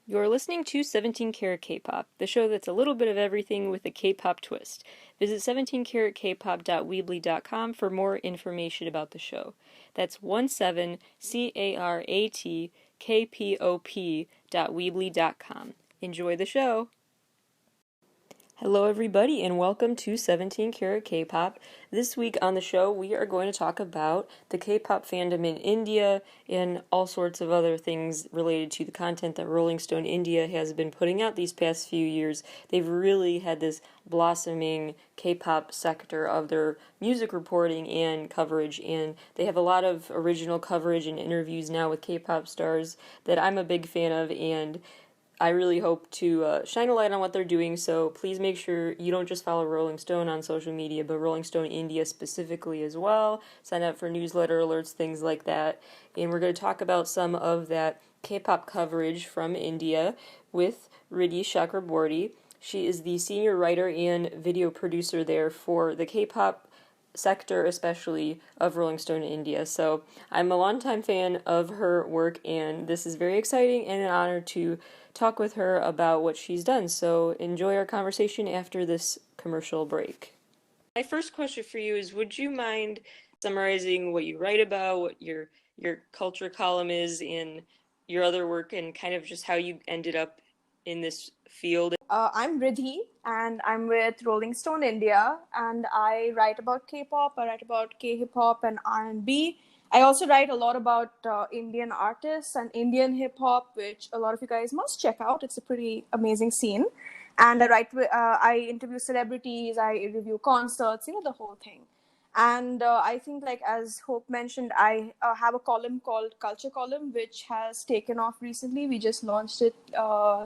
You're listening to 17 Carat K-Pop, the show that's a little bit of everything with a K-pop twist. Visit 17caratkpop.weebly.com for more information about the show. That's 17caratkpop.weebly.com. Enjoy the show! Hello, everybody, and welcome to 17 Carat K-Pop. This week on the show, we are going to talk about the K-pop fandom in India and all sorts of other things related to the content that Rolling Stone India has been putting out these past few years. They've really had this blossoming K-pop sector of their music reporting and coverage, and they have a lot of original coverage and interviews now with K-pop stars that I'm a big fan of, and I really hope to shine a light on what they're doing, so please make sure you don't just follow Rolling Stone on social media, but Rolling Stone India specifically as well. Sign up for newsletter alerts, things like that. And we're going to talk about some of that K-pop coverage from India with Riddhi Chakraborty. She is the senior writer and video producer there for the K-pop sector, especially of Rolling Stone India. So I'm a longtime fan of her work, and this is very exciting and an honor to talk with her about what she's done. So enjoy our conversation after this commercial break. My first question for you is, would you mind summarizing what you write about, what your culture column is, in your other work, and kind of just how you ended up in this field? I'm Riddhi, and I'm with Rolling Stone India, and I write about K-pop, I write about K-hip hop and R&B. I also write a lot about Indian artists and Indian hip hop, which a lot of you guys must check out. It's a pretty amazing scene. And I interview celebrities, I review concerts, the whole thing. And I think, like as Hope mentioned, I have a column called Culture Column, which has taken off recently. We just launched it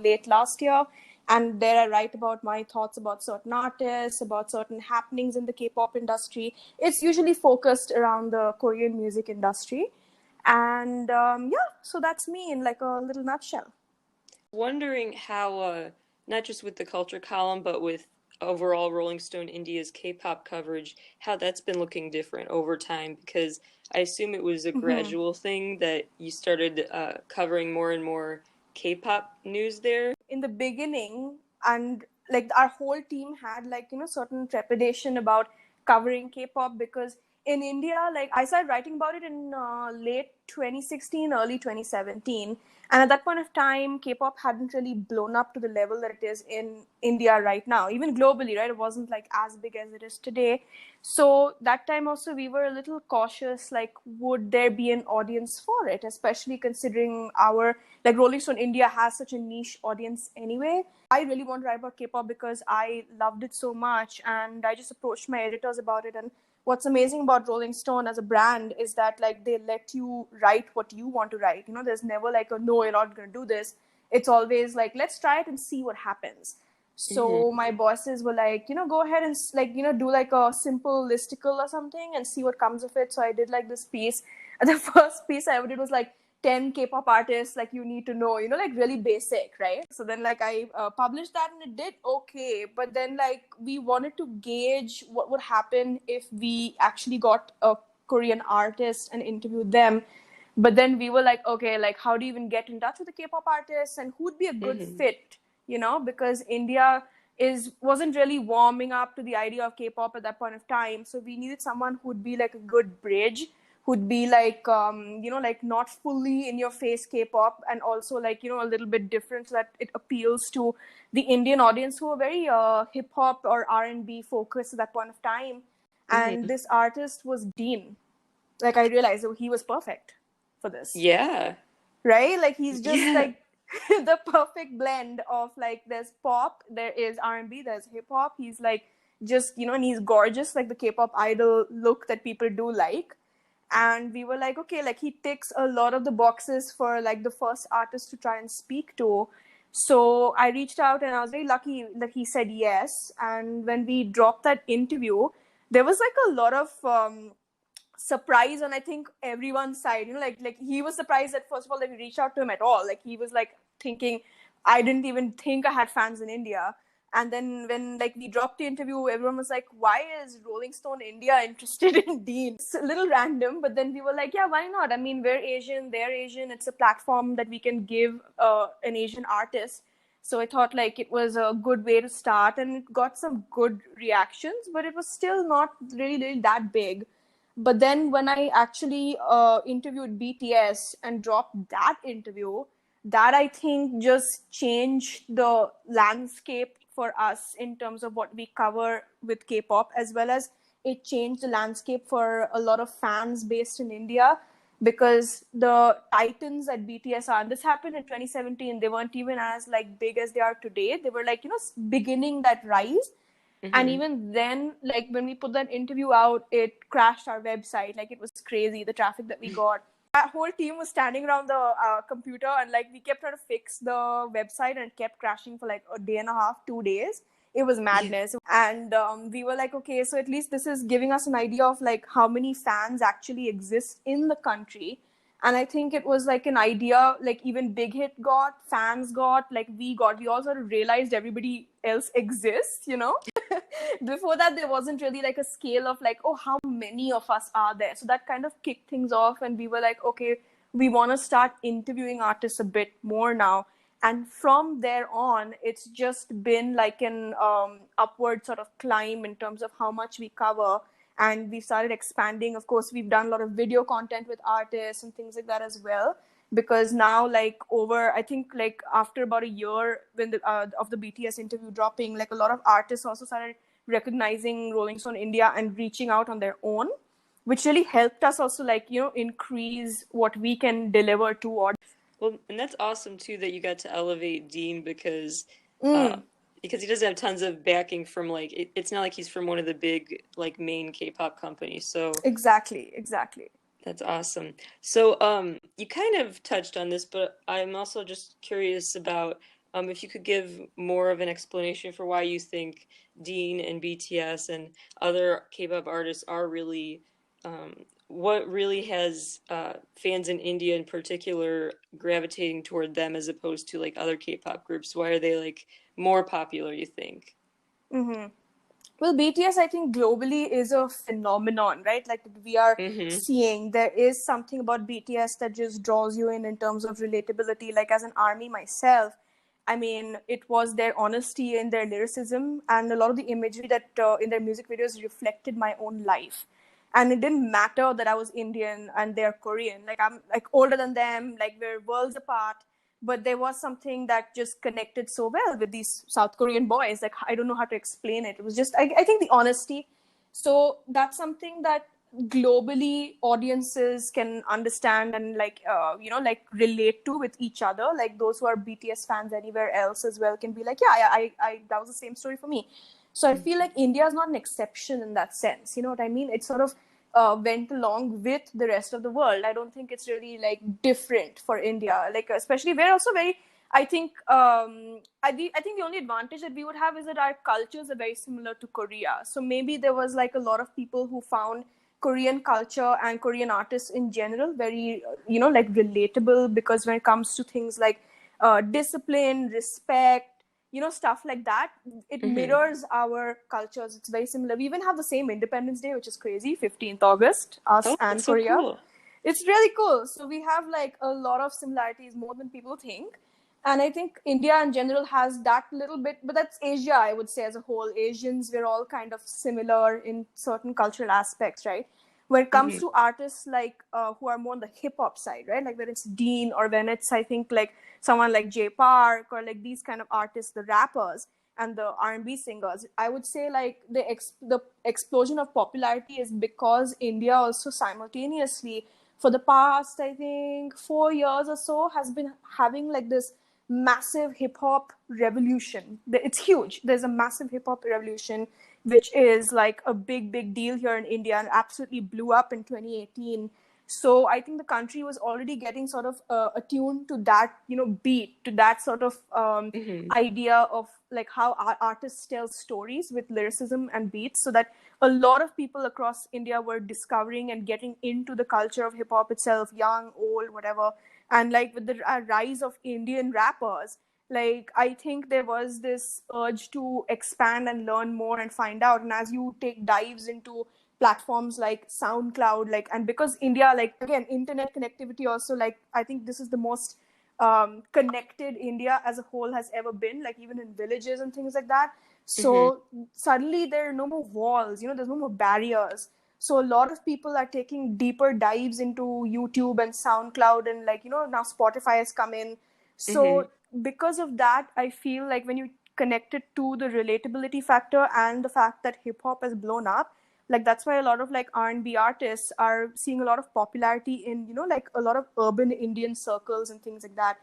late last year. And there I write about my thoughts about certain artists, about certain happenings in the K-pop industry. It's usually focused around the Korean music industry. And so that's me in like a little nutshell. Wondering how, not just with the culture column, but with overall Rolling Stone India's K-pop coverage, how that's been looking different over time, because I assume it was a Mm-hmm. gradual thing that you started covering more and more K-pop news there. In the beginning, and like our whole team had like certain trepidation about covering K-pop, because in India, like I started writing about it in late 2016, early 2017, and at that point of time K-pop hadn't really blown up to the level that it is in India right now. Even globally, right, it wasn't like as big as it is today. So that time also we were a little cautious, like would there be an audience for it, especially considering our, like Rolling Stone India has such a niche audience anyway. I really want to write about K-pop because I loved it so much, and I just approached my editors about it. And what's amazing about Rolling Stone as a brand is that like they let you write what you want to write. There's never like a no, you're not going to do this. It's always like, let's try it and see what happens. Mm-hmm. So my bosses were like, go ahead and like, do like a simple listicle or something and see what comes of it. So I did like this piece. The first piece I ever did was like 10 K-pop artists like you need to know, like really basic, right? So then like I published that and it did okay. But then like we wanted to gauge what would happen if we actually got a Korean artist and interviewed them. But then we were like, okay, like how do you even get in touch with the K-pop artists and who'd be a good Mm-hmm. fit, because India wasn't really warming up to the idea of K-pop at that point of time. So we needed someone who'd be like a good bridge, who'd be like, like not fully in your face K-pop, and also like, a little bit different so that it appeals to the Indian audience who are very hip hop or R&B focused at that point of time. And Mm-hmm. this artist was Dean. Like I realized that he was perfect for this, Yeah. right? Like he's just Yeah. like the perfect blend of like there's pop, there is R&B, there's hip hop. He's like just, and he's gorgeous, like the K-pop idol look that people do like. And we were like, okay, like he ticks a lot of the boxes for like the first artist to try and speak to. So I reached out and I was very lucky that he said yes. And when we dropped that interview, there was like a lot of surprise on I think everyone's side. Like he was surprised that first of all that we reached out to him at all. Like he was like thinking, I didn't even think I had fans in India. And then when like we dropped the interview, everyone was like, why is Rolling Stone India interested in Dean? It's a little random, but then we were like, yeah, why not? I mean, we're Asian, they're Asian. It's a platform that we can give an Asian artist. So I thought like it was a good way to start, and it got some good reactions, but it was still not really that big. But then when I actually interviewed BTS and dropped that interview, that I think just changed the landscape for us in terms of what we cover with K-pop, as well as it changed the landscape for a lot of fans based in India, because the titans at BTS are, and this happened in 2017, they weren't even as like big as they are today. They were like, beginning that rise. And even then, like when we put that interview out, it crashed our website. Like it was crazy, the traffic that we got. Our whole team was standing around the computer, and like we kept trying to fix the website, and it kept crashing for like a day and a half, 2 days. It was madness. And we were like, okay, so at least this is giving us an idea of like how many fans actually exist in the country. And I think it was like an idea, like even Big Hit got, fans got, like we got. We all sort of realized everybody else exists, Before that, there wasn't really like a scale of like, oh, how many of us are there? So that kind of kicked things off, and we were like, okay, we want to start interviewing artists a bit more now. And from there on, it's just been like an upward sort of climb in terms of how much we cover. And we started expanding. Of course, we've done a lot of video content with artists and things like that as well, because now like over, I think like after about a year when of the BTS interview dropping, like a lot of artists also started recognizing Rolling Stone India and reaching out on their own, which really helped us also like increase what we can deliver to audience. Well, and that's awesome too that you got to elevate Dean Mm, because he doesn't have tons of backing from like it's not like he's from one of the big like main K-pop companies. So exactly. that's awesome. So you kind of touched on this, but I'm also just curious about if you could give more of an explanation for why you think Dean and BTS and other K-pop artists are really what really has fans in India in particular gravitating toward them as opposed to like other K-pop groups? Why are they like more popular, you think? Mm-hmm. Well, BTS, I think globally is a phenomenon, right? Like we are Mm-hmm. seeing there is something about BTS that just draws you in terms of relatability. Like as an ARMY myself, I mean, it was their honesty and their lyricism, and a lot of the imagery that in their music videos reflected my own life. And it didn't matter that I was Indian and they're Korean. Like I'm like older than them, like we're worlds apart. But there was something that just connected so well with these South Korean boys. Like I don't know how to explain it. It was just I think the honesty. So that's something that globally audiences can understand and like like relate to with each other. Like those who are BTS fans anywhere else as well can be like, yeah, I that was the same story for me. So I feel like India is not an exception in that sense. You know what I mean? It sort of went along with the rest of the world. I don't think it's really like different for India. Like especially we're also very. I think I think the only advantage that we would have is that our cultures are very similar to Korea. So maybe there was like a lot of people who found Korean culture and Korean artists in general very like relatable, because when it comes to things like discipline, respect, stuff like that, it Mm-hmm. mirrors our cultures. It's very similar. We even have the same Independence Day, which is crazy, 15th August, us Oh, and that's so Korea. cool. It's really cool. So we have like a lot of similarities, more than people think. And I think India in general has that little bit, but that's Asia, I would say, as a whole. Asians, we're all kind of similar in certain cultural aspects, right? When it comes Mm-hmm. to artists like who are more on the hip hop side, right? Like when it's Dean, or when it's, I think, like someone like Jay Park, or like these kind of artists, the rappers and the R&B singers, I would say like the explosion of popularity is because India also simultaneously for the past, I think, 4 years or so has been having like this massive hip hop revolution. It's huge. There's a massive hip hop revolution, which is like a big deal here in India, and absolutely blew up in 2018. So I think the country was already getting sort of attuned to that, beat, to that sort of Mm-hmm. idea of like how artists tell stories with lyricism and beats, so that a lot of people across India were discovering and getting into the culture of hip hop itself, young, old, whatever. And like with the rise of Indian rappers, like I think there was this urge to expand and learn more and find out. And as you take dives into platforms like SoundCloud, like, and because India, like, again, internet connectivity also, like, I think this is the most connected India as a whole has ever been, like even in villages and things like that. Mm-hmm. So suddenly there are no more walls, there's no more barriers. So a lot of people are taking deeper dives into YouTube and SoundCloud, and like, now Spotify has come in. Mm-hmm. So because of that, I feel like when you connect it to the relatability factor and the fact that hip hop has blown up, like that's why a lot of like R&B artists are seeing a lot of popularity in, like a lot of urban Indian circles and things like that.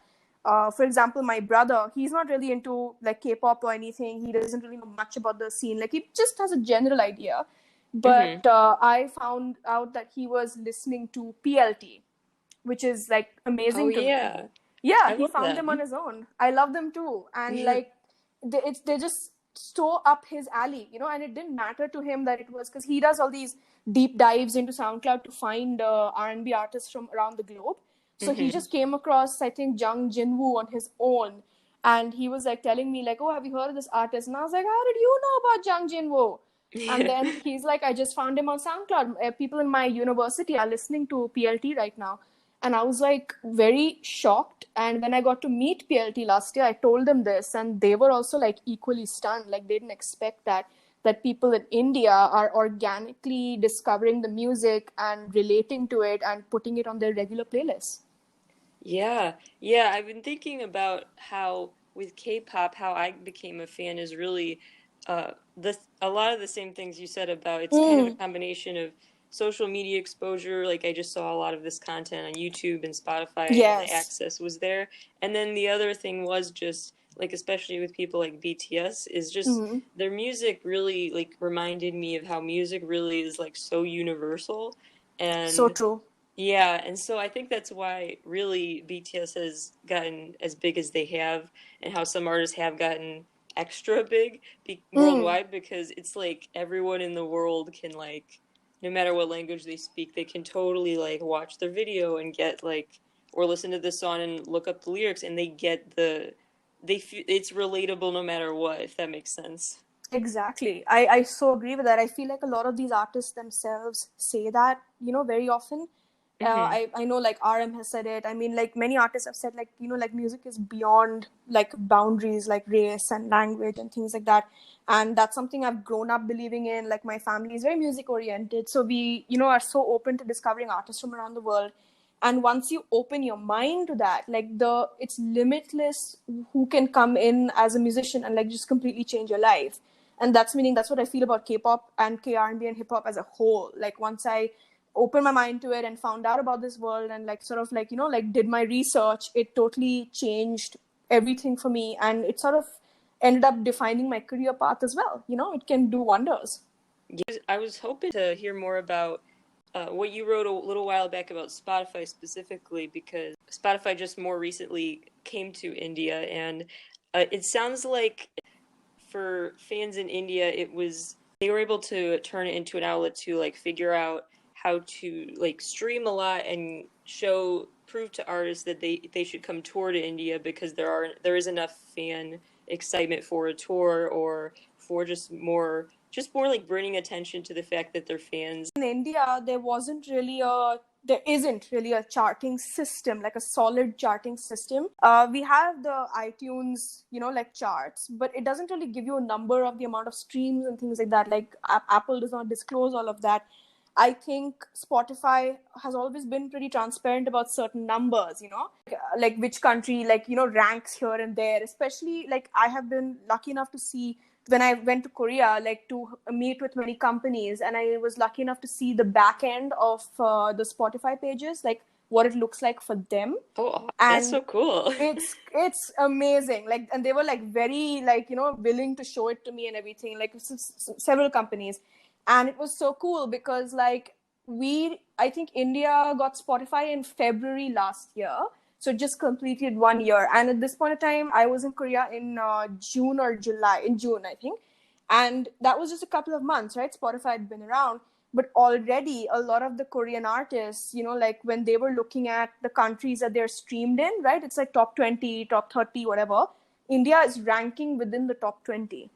For example, my brother, he's not really into like K-pop or anything. He doesn't really know much about the scene. Like he just has a general idea. Mm-hmm. But I found out that he was listening to PLT, which is like Oh amazing to me. yeah. Yeah, I he love found them on them. his own. I love them too. And like they just so up his alley, and it didn't matter to him that it was because he does all these deep dives into SoundCloud to find R&B artists from around the globe. So he Mm-hmm. just came across, I think, Jung Jinwoo on his own. And he was like telling me, like, oh, have you heard of this artist? And I was like, how did you know about Jung Jinwoo? And then he's like, I just found him on SoundCloud. People in my university are listening to PLT right now. And I was like very shocked. And when I got to meet PLT last year, I told them this, and they were also like equally stunned. Like they didn't expect that people in India are organically discovering the music and relating to it and putting it on their regular playlists. Yeah, yeah, I've been thinking about how with K-pop, how I became a fan is really a lot of the same things you said about it's kind of a Mm, combination of social media exposure, like I just saw a lot of this content on YouTube and Spotify and the yes, access was there. And then the other thing was just like especially with people like BTS is just mm, their music really like reminded me of how music really is like so universal. so And true. yeah, and so I think that's why really BTS has gotten as big as they have, and how some artists have gotten extra big Mm, worldwide because it's like everyone in the world can like, no matter what language they speak, they can totally like watch their video and get like, or listen to the song and look up the lyrics, and they get it's relatable no matter what, if that makes sense. exactly. I so agree with that. I feel like a lot of these artists themselves say that, very often. Hmm. I know like RM has said it. I mean, like many artists have said, like, like music is beyond like boundaries, like race and language and things like that. And that's something I've grown up believing in. Like my family is very music oriented. So we, are so open to discovering artists from around the world. And once you open your mind to that, like it's limitless who can come in as a musician and like just completely change your life. And that's what I feel about K-pop and K-R&B and hip hop as a whole. Like once I opened my mind to it and found out about this world and like sort of like, like did my research, it totally changed everything for me. And it sort of ended up defining my career path as well. It can do wonders. Yeah, I was hoping to hear more about what you wrote a little while back about Spotify specifically, because Spotify just more recently came to India, and it sounds like for fans in India, they were able to turn it into an outlet to like figure out how to like stream a lot and prove to artists that they should come tour to India because there is enough fan excitement for a tour or for just more like bringing attention to the fact that they're fans. In India, there isn't really a charting system, like a solid charting system. We have the iTunes, like charts, but it doesn't really give you a number of the amount of streams and things like that. Like Apple does not disclose all of that. I think Spotify has always been pretty transparent about certain numbers, like which country, like, ranks here and there. Especially, like, I have been lucky enough to see when I went to Korea, like to meet with many companies, and I was lucky enough to see the back end of the Spotify pages, like what it looks like for them. Oh, that's And so cool. it's amazing, like, and they were like very like willing to show it to me and everything, like several companies. And it was so cool because like I think India got Spotify in February last year, so it just completed 1 year. And at this point of time, I was in Korea in June or July, in June I think. And that was just a couple of months, right? Spotify had been around, but already a lot of the Korean artists, like when they were looking at the countries that they're streamed in, right? It's like top 20, top 30, whatever. India is ranking within the top 20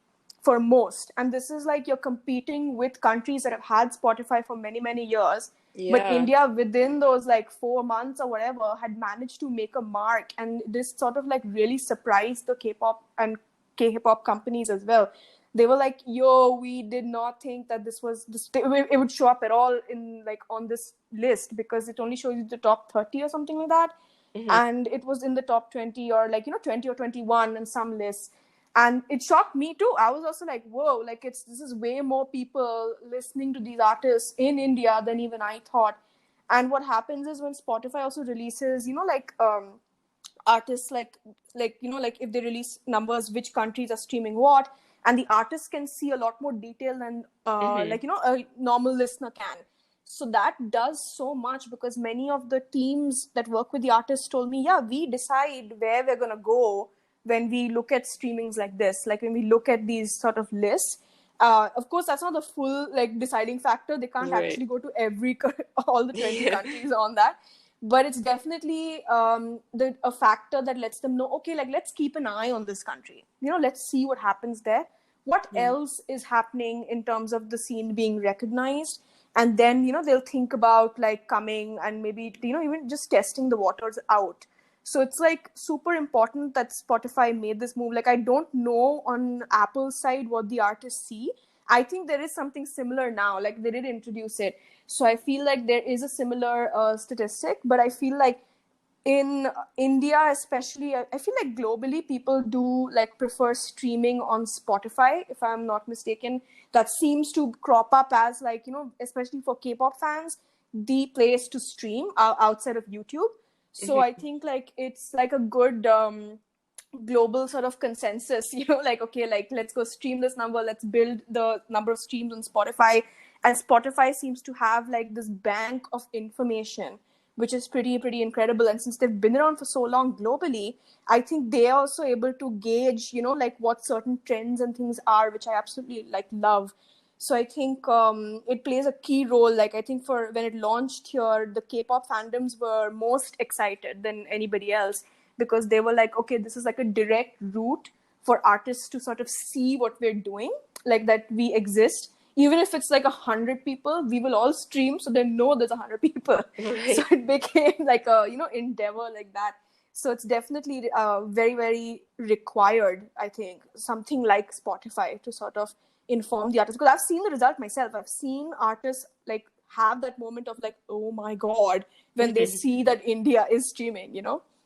for most. And this is like you're competing with countries that have had Spotify for many, many years. But Yeah. India, within those like 4 months or whatever, had managed to make a mark. And this sort of like really surprised the K-pop and K-hip hop companies as well. They were like, yo, we did not think that it would show up at all in like on this list, because it only shows you the top 30 or something like that. Hmm. And it was in the top 20 or like, 20 or 21 in some lists. And it shocked me too. I was also like, whoa, like this is way more people listening to these artists in India than even I thought. And what happens is when Spotify also releases, artists like if they release numbers, which countries are streaming what, and the artists can see a lot more detail than Hmm. a normal listener can. So that does so much, because many of the teams that work with the artists told me, yeah, we decide where we're going to go when we look at streamings like this, like when we look at these sort of lists. Of course, that's not the full like deciding factor. They can't Right. actually go to all the 20 Yeah. countries on that, but it's definitely a factor that lets them know, okay, like let's keep an eye on this country, let's see what happens there, what Mm. else is happening in terms of the scene being recognized. And then they'll think about like coming and maybe even just testing the waters out. So it's like super important that Spotify made this move. Like, I don't know on Apple's side what the artists see. I think there is something similar now, like they did introduce it. So I feel like there is a similar statistic, but I feel like in India, especially, I feel like globally people do like prefer streaming on Spotify, if I'm not mistaken. That seems to crop up as like, especially for K-pop fans, the place to stream outside of YouTube. So I Mhm. think like it's like a good global sort of consensus, like, okay, like let's go stream this number, let's build the number of streams on Spotify. And Spotify seems to have like this bank of information, which is pretty incredible. And since they've been around for so long globally, I think they are also able to gauge, like what certain trends and things are, which I absolutely like love. So I think it plays a key role. Like, I think for when it launched here, the K-pop fandoms were most excited than anybody else, because they were like, okay, this is like a direct route for artists to sort of see what we're doing, like that we exist. Even if it's like 100 people, we will all stream, so they know there's 100 people. So Right. it became like a endeavor like that. So it's definitely very, very required, I think, something like Spotify to sort of inform the artists. Because I've seen the result myself. I've seen artists like have that moment of like, oh my God, when they see that India is streaming.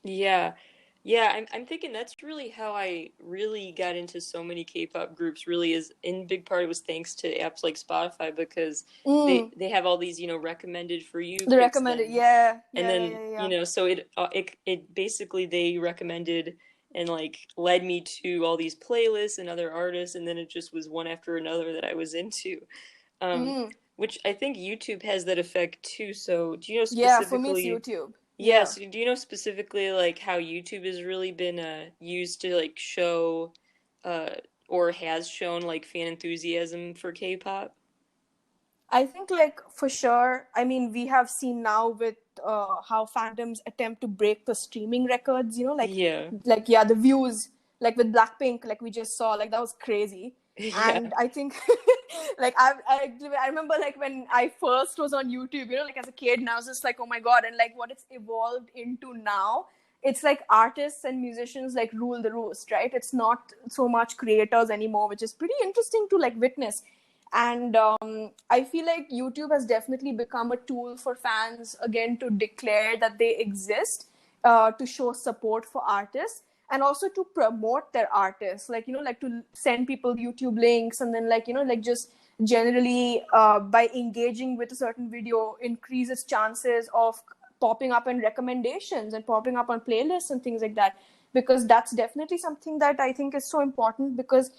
Yeah. Yeah, I'm thinking that's really how I really got into so many K-pop groups, really is in big part it was thanks to apps like Spotify, because Mm, they have all these, recommended for you the picks recommended, then. yeah, And yeah, yeah, then, yeah, yeah. so it basically they recommended and like led me to all these playlists and other artists, and then it just was one after another that I was into. Um, Mm, which I think YouTube has that effect too. So, do you know yeah, for me it's specifically? YouTube. Yeah. Yes, do you know specifically like how YouTube has really been used to like show uh or has shown like fan enthusiasm for K-pop? I think, like, for sure. I mean, we have seen now with how fandoms attempt to break the streaming records. Yeah. Yeah, the views, like with Blackpink, like we just saw, like that was crazy. Yeah. And I think, like, I remember like when I first was on YouTube, like as a kid, and I was just like, oh my God, and like what it's evolved into now. It's like artists and musicians like rule the roost, right? It's not so much creators anymore, which is pretty interesting to like witness. And I feel like YouTube has definitely become a tool for fans again to declare that they exist, to show support for artists, and also to promote their artists, like like to send people YouTube links, and then like just generally by engaging with a certain video increase its chances of popping up in recommendations and popping up on playlists and things like that. Because that's definitely something that I think is so important, because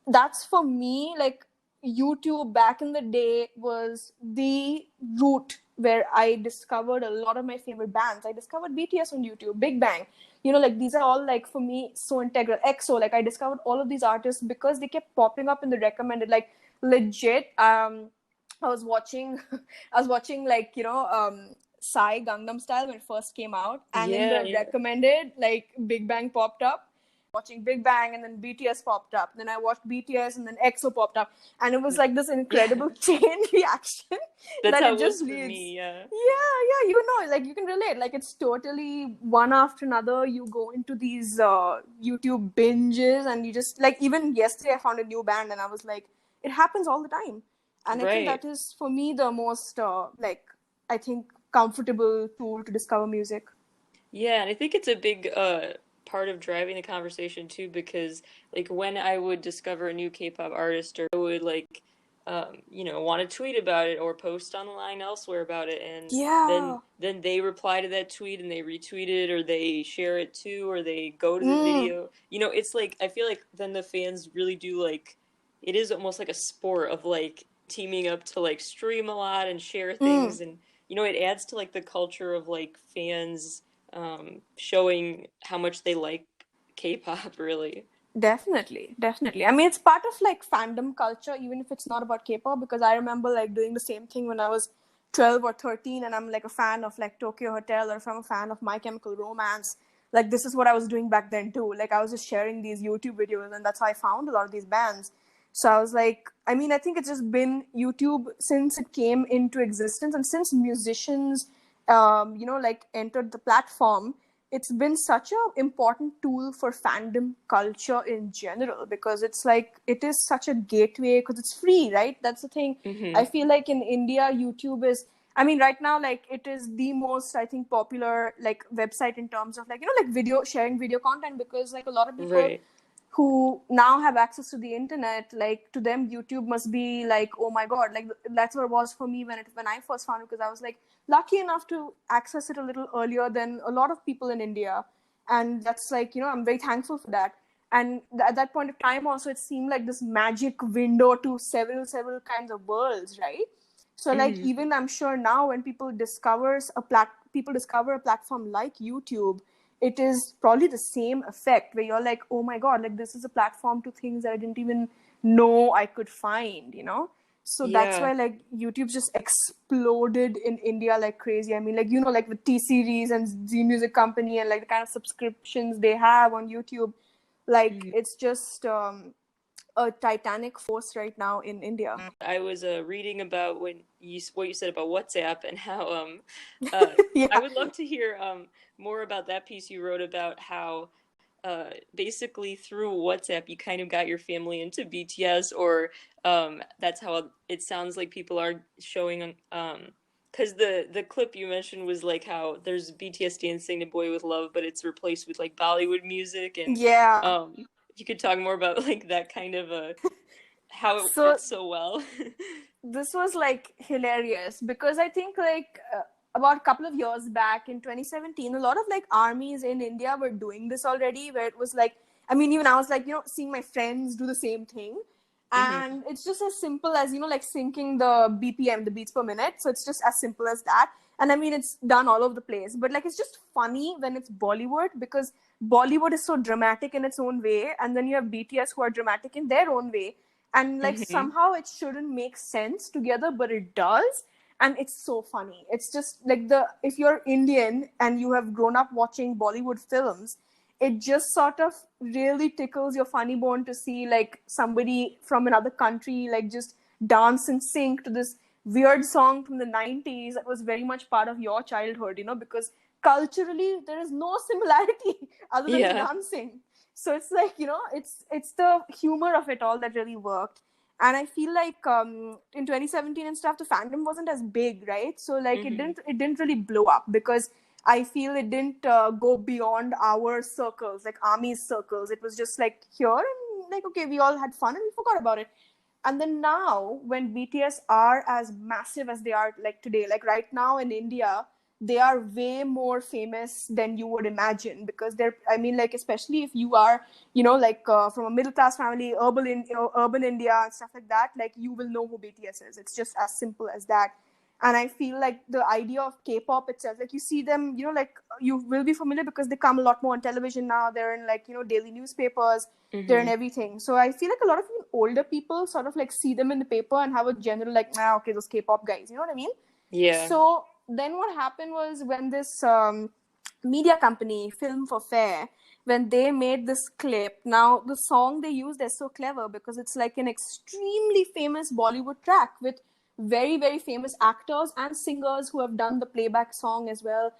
that's for me, like, YouTube back in the day was the route where I discovered a lot of my favorite bands. I discovered BTS on YouTube, Big Bang. Like these are all like for me so integral. EXO, like I discovered all of these artists because they kept popping up in the recommended. Like legit, I was watching, I was watching like Psy Gangnam Style when it first came out, and in Yeah, the yeah. recommended, like Big Bang popped up. watching Big Bang, and then BTS popped up. Then I watched BTS, and then EXO popped up, and it was like this incredible chain reaction That's that how it it just was for leads. me, yeah. Yeah, you know, like you can relate. Like it's totally one after another. You go into these YouTube binges, and you just like even yesterday I found a new band, and I was like, it happens all the time, and I think Right. that is for me the most like I think comfortable tool to discover music. Yeah, and I think it's a big part of driving the conversation too, because like when I would discover a new K-pop artist, or I would like want to tweet about it or post online elsewhere about it, and then Yeah. then they reply to that tweet and they retweet it or they share it too or they go to the Mm, video. It's like I feel like then the fans really do like it is almost like a sport of like teaming up to like stream a lot and share mm. things, and it adds to like the culture of like fans showing how much they like K-pop, really. Definitely, definitely. I mean, it's part of like fandom culture, even if it's not about K-pop, because I remember like doing the same thing when I was 12 or 13, and I'm like a fan of like Tokyo Hotel, or if I'm a fan of My Chemical Romance. Like, this is what I was doing back then too. Like, I was just sharing these YouTube videos, and that's how I found a lot of these bands. So I was like, I mean, I think it's just been YouTube since it came into existence, and since musicians, like entered the platform, it's been such a important tool for fandom culture in general, because it's like it is such a gateway because it's free, right? That's the thing. I Hmm. feel like in India, YouTube is, I mean, right now, like it is the most, I think, popular like website in terms of like like video sharing video content, because like a lot of people Right. who now have access to the internet, like to them YouTube must be like, oh my god, like that's what it was for me when I first found it, because I was like lucky enough to access it a little earlier than a lot of people in India, and that's like I'm very thankful for that. And at that point of time also, it seemed like this magic window to several kinds of worlds, right? So like Hmm. even I'm sure now when people discover a platform like YouTube, it is probably the same effect where you're like, oh my god, like this is a platform to things that I didn't even know I could find. So that's Yeah. why like YouTube just exploded in India like crazy. I mean, like like with T Series and Z Music Company, and like the kind of subscriptions they have on YouTube, like Mhm. it's just a titanic force right now in India. I was reading about what you said about WhatsApp and how uh, I Yeah. would love to hear more about that piece you wrote about how basically through WhatsApp you kind of got your family into BTS, or that's how it sounds like people are showing. Because the clip you mentioned was like how there's BTS dancing to Boy with Love, but it's replaced with like Bollywood music, and Yeah. if you could talk more about like that kind of how it So works so well. this was like hilarious, because I think like about a couple of years back in 2017, a lot of like armies in India were doing this already, where it was like, I mean, even I was like seeing my friends do the same thing, Hmm. and it's just as simple as like syncing the BPM, the beats per minute. So it's just as simple as that. And I mean, it's done all over the place, but like it's just funny when it's Bollywood, because Bollywood is so dramatic in its own way, and then you have BTS who are dramatic in their own way, and like Hmm. somehow it shouldn't make sense together, but it does. And it's so funny. It's just like, the if you're Indian and you have grown up watching Bollywood films, it just sort of really tickles your funny bone to see like somebody from another country like just dance and sing to this weird song from the 90s that was very much part of your childhood, because culturally there is no similarity other than the Yeah. dancing. So it's like it's the humor of it all that really worked. And I feel like in 2017 and stuff, the fandom wasn't as big, right? So like it Hmm. didn't really blow up, because I feel it didn't go beyond our circles, like army's circles. It was just like here, and like okay, we all had fun and we forgot about it. And then now when BTS are as massive as they are like today, like right now in India, they are way more famous than you would imagine, because they're, I mean, like especially if you are like from a middle class family, urban India and stuff like that, like you will know who BTS is. It's just as simple as that. And I feel like the idea of K-pop itself, like you see them, like you will be familiar because they come a lot more on television now. They're in like daily newspapers, they're in Hmm. everything. So I feel like a lot of older people sort of like see them in the paper and have a general like, okay, those K-pop guys, you know what I mean? Yeah. So then what happened was, when this media company, Film for Fair, when they made this clip. Now, the song they used is so clever because it's like an extremely famous Bollywood track with very, very famous actors and singers who have done the playback song as well.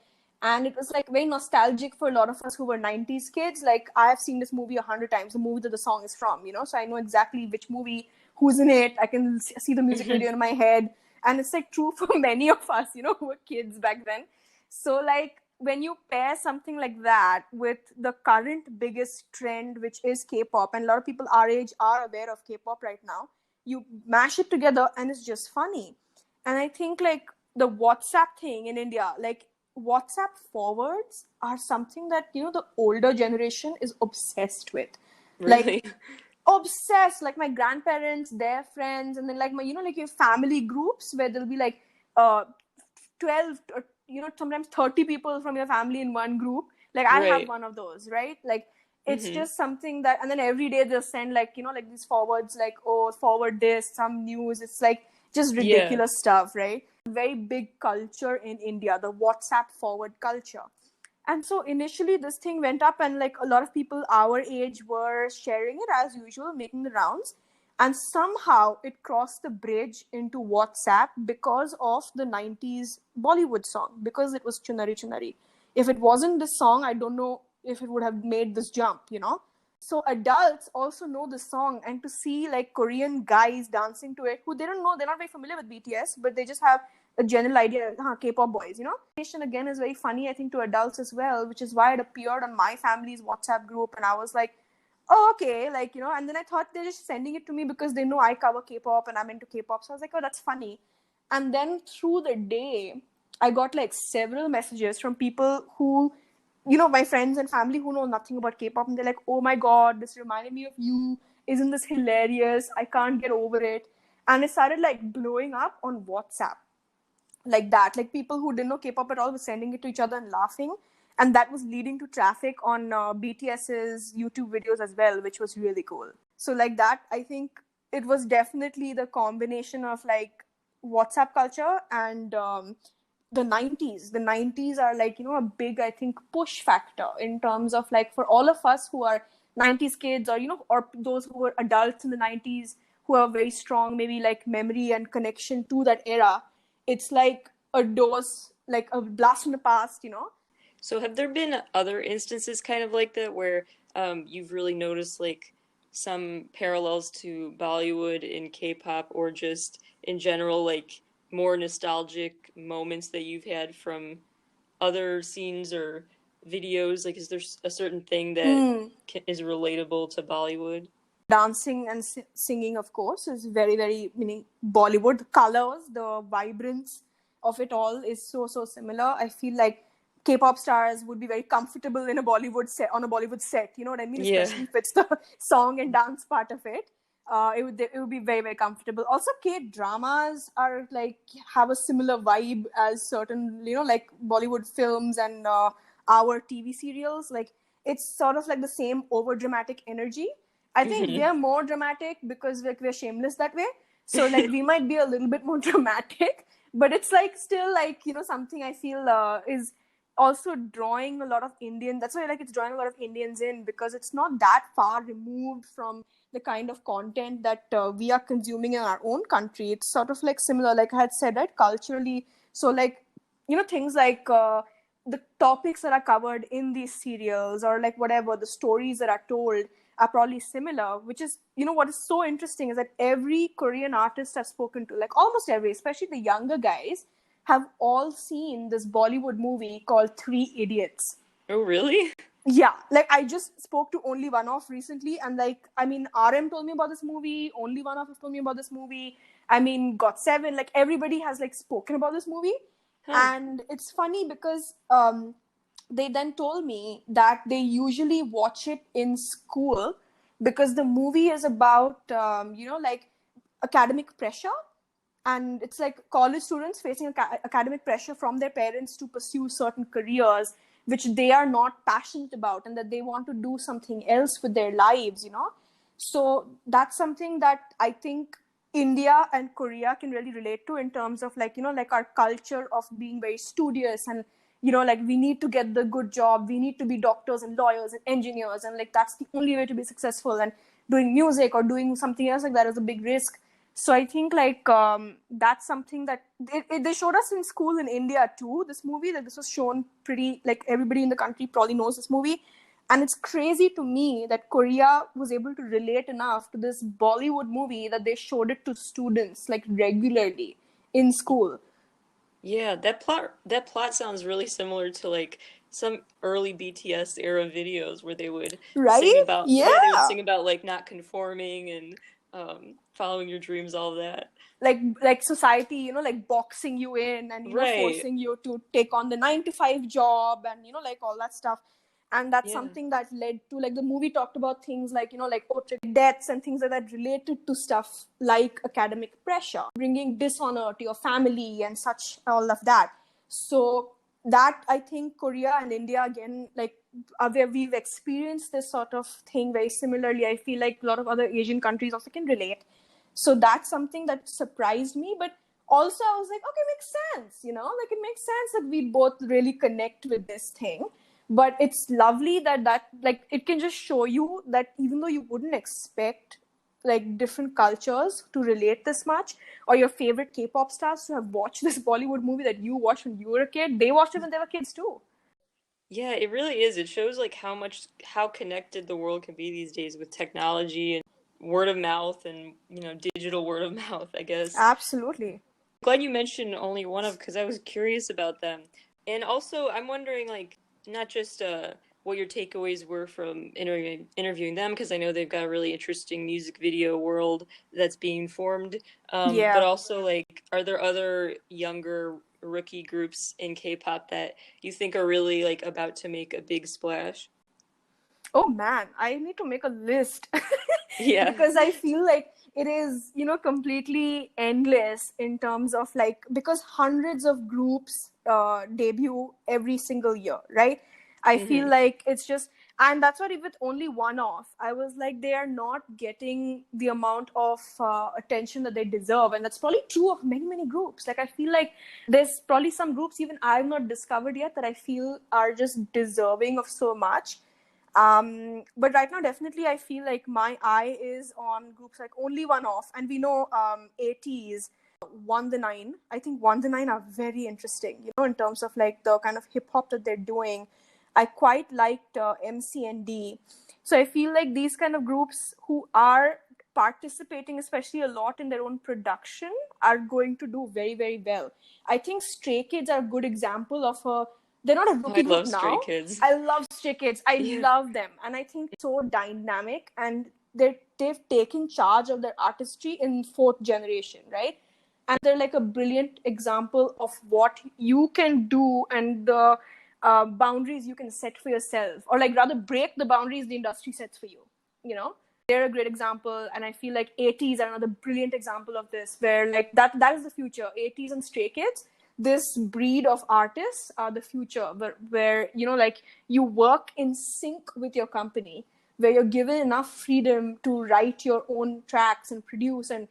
And it was like very nostalgic for a lot of us who were 90s kids. Like, I have seen this movie 100 times, the movie that the song is from, so I know exactly which movie, who's in it. I can see the music video in my head. And it's like true for many of us, who were kids back then. So like when you pair something like that with the current biggest trend, which is K-pop, and a lot of people our age are aware of K-pop right now, you mash it together and it's just funny. And I think like the WhatsApp thing in India, like WhatsApp forwards are something that, the older generation is obsessed with. Like Really? obsessed. Like my grandparents, their friends, and then like my, like your family groups where there'll be like uh 12 or sometimes 30 people from your family in one group. Like I have Right. one of those, right? Like it's Mm-hmm. just something that, and then every day they'll send like like these forwards, like, oh, forward this, some news. It's like just Yeah. ridiculous stuff, right? Very big culture in India, the WhatsApp forward culture. And so initially this thing went up, and like a lot of people our age were sharing it as usual, making the rounds. And somehow it crossed the bridge into WhatsApp because of the 90s Bollywood song, because it was Chunari Chunari. If it wasn't this song, I don't know if it would have made this jump. So adults also know the song, and to see like Korean guys dancing to it who they don't know, they're not very familiar with BTS, but they just have a general idea, K-pop boys. Again is very funny, I think, to adults as well, which is why it appeared on my family's WhatsApp group, and I was like, oh, okay, like, and then I thought they're just sending it to me because they know I cover K-pop and I'm into K-pop. So I was like, oh, that's funny. And then through the day, I got like several messages from people who, my friends and family who know nothing about K-pop, and they're like, oh my God, this reminded me of you. Isn't this hilarious? I can't get over it. And it started like blowing up on WhatsApp like that. Like people who didn't know K-pop at all were sending it to each other and laughing. And that was leading to traffic on BTS's YouTube videos as well, which was really cool. So like that, I think it was definitely the combination of like WhatsApp culture and the 90s. The 90s are like, a big, I think, push factor in terms of like for all of us who are 90s kids, or, or those who were adults in the 90s who have very strong, maybe like memory and connection to that era. It's like a dose, like a blast from the past. So have there been other instances kind of like that where you've really noticed like some parallels to Bollywood in K-pop, or just in general like more nostalgic moments that you've had from other scenes or videos? Like, is there a certain thing that is relatable to Bollywood? Dancing and singing, of course, is very, very meaning Bollywood. The colors, the vibrance of it all is so, so similar. I feel like K-pop stars would be very comfortable in a Bollywood set, on a Bollywood set. You know what I mean? Yeah. Especially if it's the song and dance part of it. It would be very, very comfortable. Also, K-dramas are like have a similar vibe as certain, like Bollywood films and our TV serials. Like it's sort of like the same over dramatic energy. I think Hmm. they're more dramatic because like we're shameless that way. So like we might be a little bit more dramatic, but it's like still like something I feel is also drawing a lot of Indian. That's why like it's drawing a lot of Indians in, because it's not that far removed from the kind of content that we are consuming in our own country. It's sort of like similar, like I had said, right, culturally. So like things like the topics that are covered in these serials, or like whatever the stories that are told, are probably similar. Which is, what is so interesting is that every Korean artist I've spoken to, like almost every, especially the younger guys, have all seen this Bollywood movie called Three Idiots. Oh, really? Yeah, like I just spoke to only one of recently, and like I mean, RM told me about this movie. Only one of us told me about this movie. I mean, Got Seven. Like everybody has like spoken about this movie, Huh. and it's funny because they then told me that they usually watch it in school because the movie is about like academic pressure, and it's like college students facing academic pressure from their parents to pursue certain careers which they are not passionate about, and that they want to do something else with their lives. So that's something that I think India and Korea can really relate to in terms of like like our culture of being very studious and like we need to get the good job, we need to be doctors and lawyers and engineers, and like that's the only way to be successful, and doing music or doing something else like that is a big risk. So I think like that's something that they showed us in school in India too, this movie, that this was shown pretty, like everybody in the country probably knows this movie. And it's crazy to me that Korea was able to relate enough to this Bollywood movie that they showed it to students like regularly in school. Yeah, that plot sounds really similar to like some early BTS era videos where they would sing Right? about, Yeah. yeah, they would sing about like not conforming and following your dreams, all that. Like society, like boxing you in, and Right. forcing you to take on the 9 to 5 job, and like all that stuff. And that's Yeah. something that led to, like, the movie talked about things like, like deaths and things like that related to stuff like academic pressure, bringing dishonor to your family and such, all of that. So that, I think, Korea and India, again, like, where we've experienced this sort of thing very similarly. I feel like a lot of other Asian countries also can relate. So that's something that surprised me. But also I was like, okay, makes sense, like it makes sense that we both really connect with this thing. But it's lovely that like it can just show you that even though you wouldn't expect like different cultures to relate this much, or your favorite K-pop stars to have watched this Bollywood movie that you watched when you were a kid, they watched it when they were kids too. Yeah, it really is. It shows like how connected the world can be these days with technology and word of mouth and, digital word of mouth, I guess. Absolutely. Glad you mentioned only one of, because I was curious about them. And also, I'm wondering, like, not just what your takeaways were from interviewing them, because I know they've got a really interesting music video world that's being formed. But Yeah. also, like, are there other younger rookie groups in K-pop that you think are really like about to make a big splash? Oh man, I need to make a list Yeah. because I feel like it is, completely endless in terms of like, because hundreds of groups debut every single year, right? I feel Hmm. like it's just, and that's what, if with only one off, I was like, they are not getting the amount of attention that they deserve. And that's probably true of many, many groups. Like, I feel like there's probably some groups even I've not discovered yet that I feel are just deserving of so much. But right now, definitely, I feel like my eye is on groups like Only One Off, and we know ATs, One the Nine. I think One the Nine are very interesting, in terms of like the kind of hip hop that they're doing. I quite liked MC&D. So I feel like these kind of groups who are participating, especially a lot in their own production, are going to do very, very well. I think Stray Kids are a good example of a, they're not a I rookie group love Stray now. Kids. I love Stray Kids. I Yeah. love them. And I think so dynamic, and they've taken charge of their artistry in fourth generation, right? And they're like a brilliant example of what you can do, and the boundaries you can set for yourself, or like rather break the boundaries the industry sets for you. They're a great example, and I feel like ATs are another brilliant example of this, where like that is the future. ATs and Stray Kids, this breed of artists are the future, where like you work in sync with your company, where you're given enough freedom to write your own tracks and produce and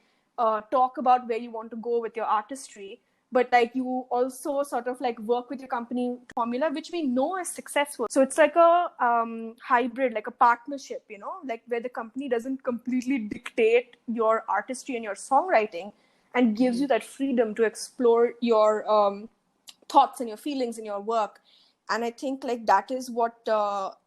talk about where you want to go with your artistry, but like you also sort of like work with your company formula, which we know is successful. So it's like a hybrid, like a partnership, like where the company doesn't completely dictate your artistry and your songwriting, and gives Hmm. you that freedom to explore your thoughts and your feelings in your work. And I think like that is what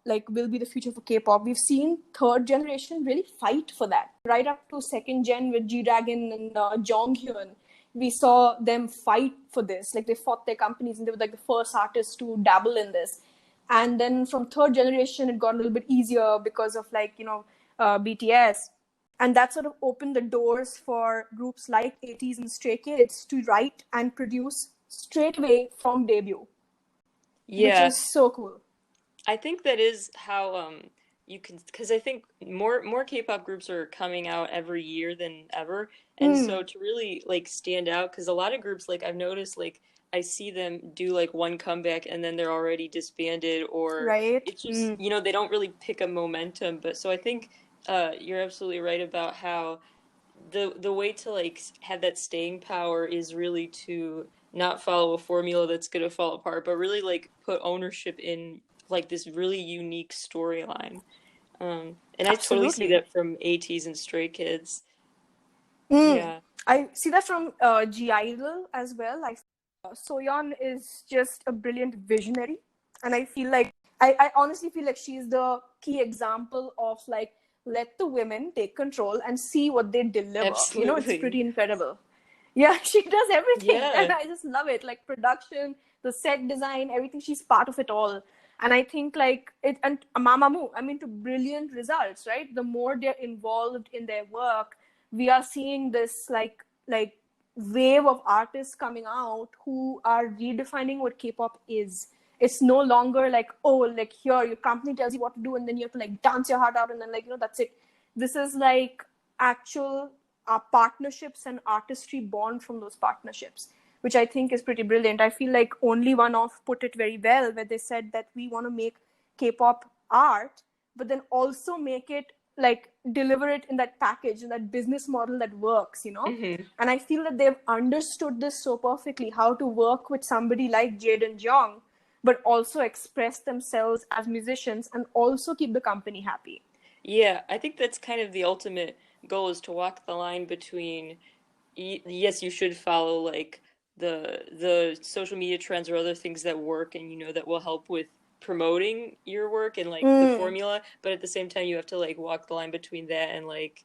like will be the future for K-pop. We've seen third generation really fight for that, right up to second gen with G-Dragon and Jonghyun. We saw them fight for this. Like, they fought their companies, and they were like the first artists to dabble in this. And then from third generation, it got a little bit easier because of like BTS. And that sort of opened the doors for groups like ATs and Stray Kids to write and produce straight away from debut, which Yeah. is so cool. I think that is how you can, because I think more K-pop groups are coming out every year than ever, and so Mm, to really like stand out, because a lot of groups, like I've noticed, like I see them do like one comeback and then they're already disbanded, or right? it's just, they don't really pick up momentum. But so I think you're absolutely right about how the way to like have that staying power is really to not follow a formula that's gonna fall apart, but really like put ownership in like this really unique storyline. And I totally see Absolutely. that from ATs and Stray Kids. Mm. Yeah, I see that from G Idol as well. Soyeon is just a brilliant visionary, and I feel like I honestly feel like she's the key example of like let the women take control and see what they deliver. You know, it's absolutely. pretty incredible. Yeah, she does everything, and Yeah. I just love it. Like production, the set design, everything. She's part of it all, and I think like it and Mamamoo. I mean, to brilliant results, right? The more they're involved in their work, we are seeing this like wave of artists coming out who are redefining what K-pop is. It's no longer like, oh, like here your company tells you what to do and then you have to like dance your heart out and then like that's it. This is like actual partnerships and artistry born from those partnerships, which I think is pretty brilliant. I feel like Only One Off put it very well, where they said that we want to make K-pop art, but then also make it like deliver it in that package, in that business model that works, you know? Hmm. And I feel that they've understood this so perfectly, how to work with somebody like Jaden Jong, but also express themselves as musicians and also keep the company happy. Yeah, I think that's kind of the ultimate goal is to walk the line between yes, you should follow like the social media trends or other things that work and you know that will help with promoting your work and like the Mm. formula, but at the same time you have to like walk the line between that and like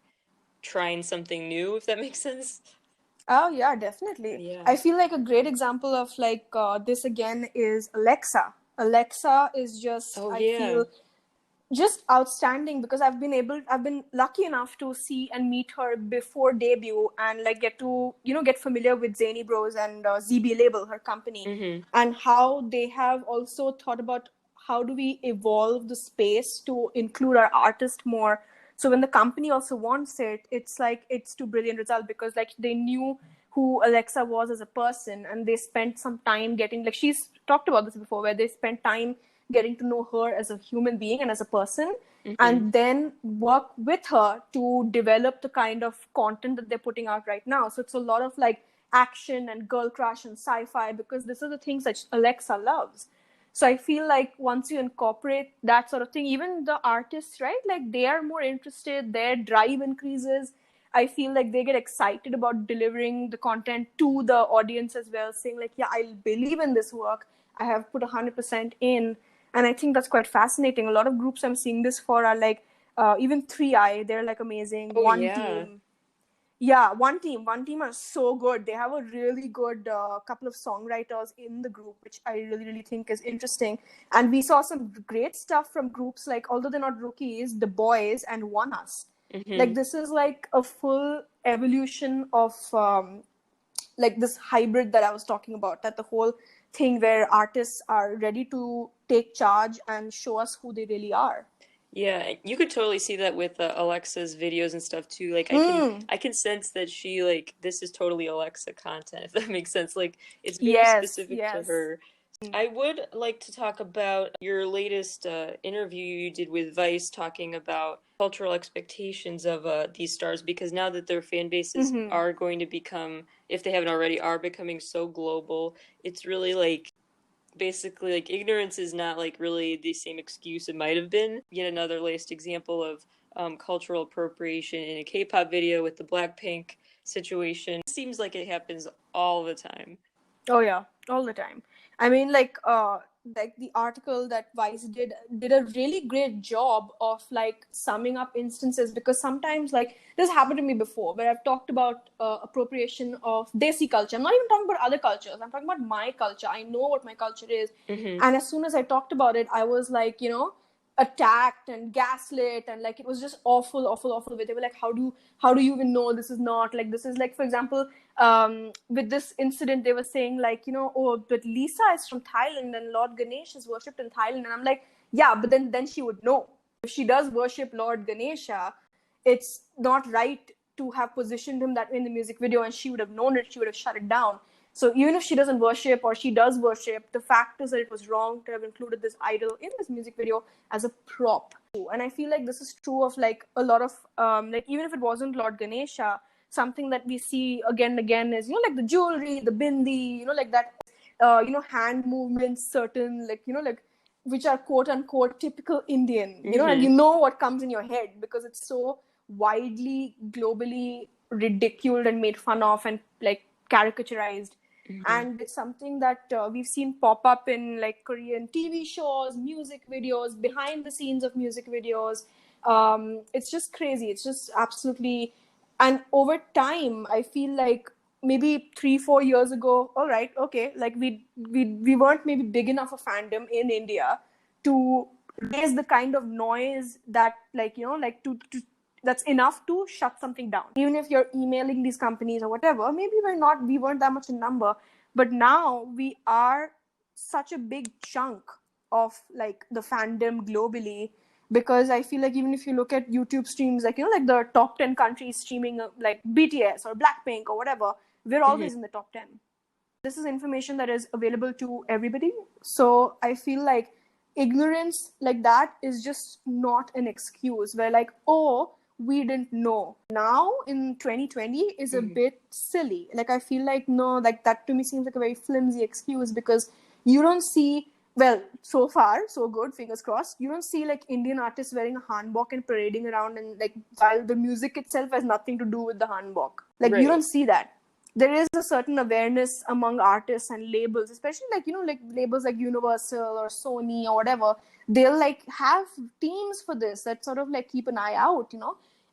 trying something new, if that makes sense. Oh yeah, definitely. Yeah. I feel like a great example of like this again is Alexa. Alexa is just, Oh I yeah. feel, just outstanding because I've been lucky enough to see and meet her before debut and like get to get familiar with Zany Bros and ZB Label, her company, Hmm. and how they have also thought about how do we evolve the space to include our artist more. So when the company also wants it, it's like it's to brilliant result because like they knew who Alexa was as a person and they spent some time getting, like she's talked about this before, where they spent time getting to know her as a human being and as a person, Hmm. and then work with her to develop the kind of content that they're putting out right now. So it's a lot of like action and girl crush and sci-fi because these are the things that Alexa loves. So I feel like once you incorporate that sort of thing, even the artists, right, like they are more interested, their drive increases. I feel like they get excited about delivering the content to the audience as well, saying like, yeah, I believe in this work, I have put 100% in. And I think that's quite fascinating. A lot of groups I'm seeing this for are like even 3i, they're like amazing. Oh One yeah. Team, yeah, One Team are so good. They have a really good couple of songwriters in the group, which I really, really think is interesting. And we saw some great stuff from groups like, although they're not rookies, The Boys and One Us. Like, Hmm. this is like a full evolution of like this hybrid that I was talking about, that the whole thing where artists are ready to take charge and show us who they really are. Yeah, you could totally see that with Alexa's videos and stuff too. Like Mm. I can sense that she like this is totally Alexa content, if that makes sense. Like it's very Yes, specific to yes. her. I would like to talk about your latest interview you did with Vice talking about cultural expectations of these stars because now that their fan bases Mm-hmm. are going to become, if they haven't already, are becoming so global, it's really like basically like ignorance is not like really the same excuse it might have been. Yet another latest example of cultural appropriation in a K-pop video with the Blackpink situation. It seems like it happens all the time. Oh yeah, all the time. I mean, like the article that Vice did a really great job of like summing up instances, because sometimes like this happened to me before where I've talked about appropriation of Desi culture. I'm not even talking about other cultures. I'm talking about my culture. I know what my culture is, Hmm. and as soon as I talked about it, I was like, attacked and gaslit, and like it was just awful, awful, awful. They were like, how do you even know this is not like, this is like, for example, with this incident, they were saying like, oh, but Lisa is from Thailand and Lord Ganesh is worshipped in Thailand, and I'm like, yeah, but then she would know. If she does worship Lord Ganesha, it's not right to have positioned him that way in the music video, and she would have known it, she would have shut it down. So even if she doesn't worship or she does worship, the fact is that it was wrong to have included this idol in this music video as a prop. And I feel like this is true of like a lot of like, even if it wasn't Lord Ganesha, something that we see again and again is, like the jewelry, the bindi, like that, hand movements, certain, like which are quote unquote typical Indian, and you know what comes in your head because it's so widely, globally ridiculed and made fun of and like caricaturized. And it's something that we've seen pop up in like Korean TV shows, music videos, behind the scenes of music videos. It's just crazy. It's just absolutely. And over time, I feel like maybe 3-4 years ago, all right, okay, like we weren't maybe big enough a fandom in India to raise the kind of noise that like like to that's enough to shut something down. Even if you're emailing these companies or whatever, maybe we weren't that much in number, but now we are such a big chunk of like the fandom globally, because I feel like even if you look at YouTube streams, like like the top 10 countries streaming like BTS or Blackpink or whatever, we're always in the top 10. This is information that is available to everybody. So I feel like ignorance like that is just not an excuse where like, oh, we didn't know. Now in 2020 is a bit silly. Like I feel like, no, like that to me seems like a very flimsy excuse, because you don't see, well, so far so good, fingers crossed, you don't see like Indian artists wearing a hanbok and parading around, and like while the music itself has nothing to do with the hanbok, like you don't see that. There is a certain awareness among artists and labels, especially like like labels like Universal or Sony or whatever. They'll like have teams for this that sort of like keep an eye out,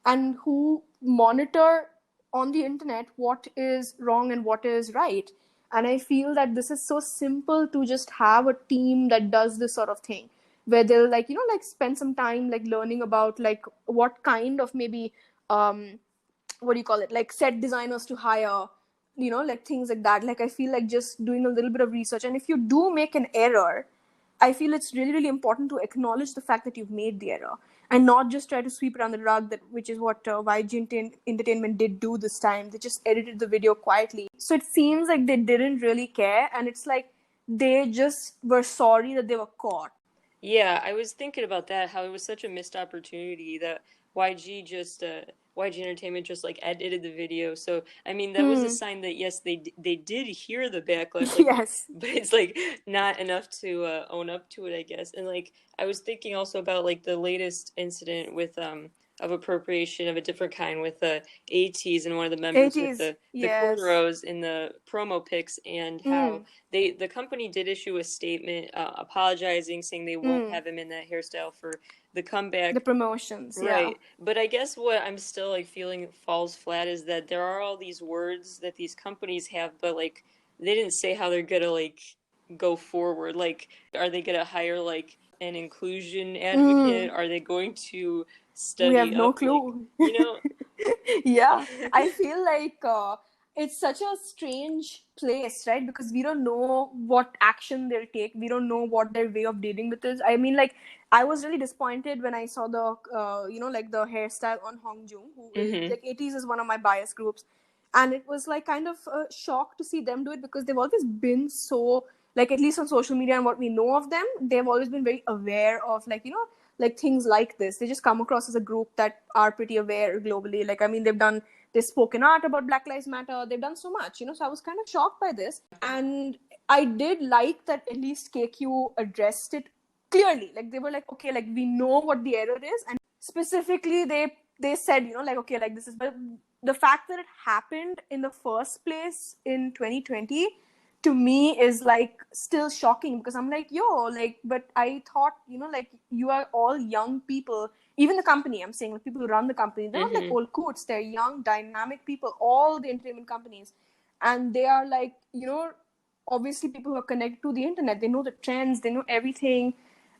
and who monitor on the internet what is wrong and what is right. And I feel that this is so simple to just have a team that does this sort of thing, where they'll like like spend some time like learning about like what kind of maybe what do you call it, like set designers to hire, like things like that. Like I feel like just doing a little bit of research, and if you do make an error, I feel it's really, really important to acknowledge the fact that you've made the error and not just try to sweep it under the rug, which is what YG Entertainment did do this time. They just edited the video quietly. So it seems like they didn't really care, and it's like they just were sorry that they were caught. Yeah, I was thinking about that, how it was such a missed opportunity that YG just YG Entertainment just like edited the video. So I mean, that was a sign that yes, they did hear the backlash, like, Yes. but it's like not enough to own up to it, I guess. And like I was thinking also about like the latest incident with of appropriation of a different kind with the 80s and one of the members with 80s, the yes. cornrows in the promo pics, and how the company did issue a statement apologizing, saying they won't have him in that hairstyle for the comeback. The promotions, Right. yeah. But I guess what I'm still like feeling falls flat is that there are all these words that these companies have, but like they didn't say how they're gonna like go forward. Like, are they gonna hire like an inclusion advocate? Are they going to study We have no up, like, clue. you Yeah, I know? feel like it's such a strange place, right? Because we don't know what action they'll take. We don't know what their way of dealing with is. I mean, like, I was really disappointed when I saw the, like the hairstyle on Hongjoong, who is like 80s is one of my bias groups. And it was like kind of a shock to see them do it, because they've always been so, like, at least on social media and what we know of them, they've always been very aware of like, like things like this. They just come across as a group that are pretty aware globally. Like, I mean, they've spoken art about Black Lives Matter. They've done so much, so I was kind of shocked by this. And I did like that at least KQ addressed it clearly. Like, they were like, okay, like, we know what the error is. And specifically, they said, like, okay, like, this is, but the fact that it happened in the first place in 2020 to me is like still shocking, because I'm like, yo, like, but I thought, like, you are all young people. Even the company, I'm saying, like, people who run the company, they're not like old coots. They're young, dynamic people, all the entertainment companies. And they are like, obviously people who are connected to the internet. They know the trends, they know everything.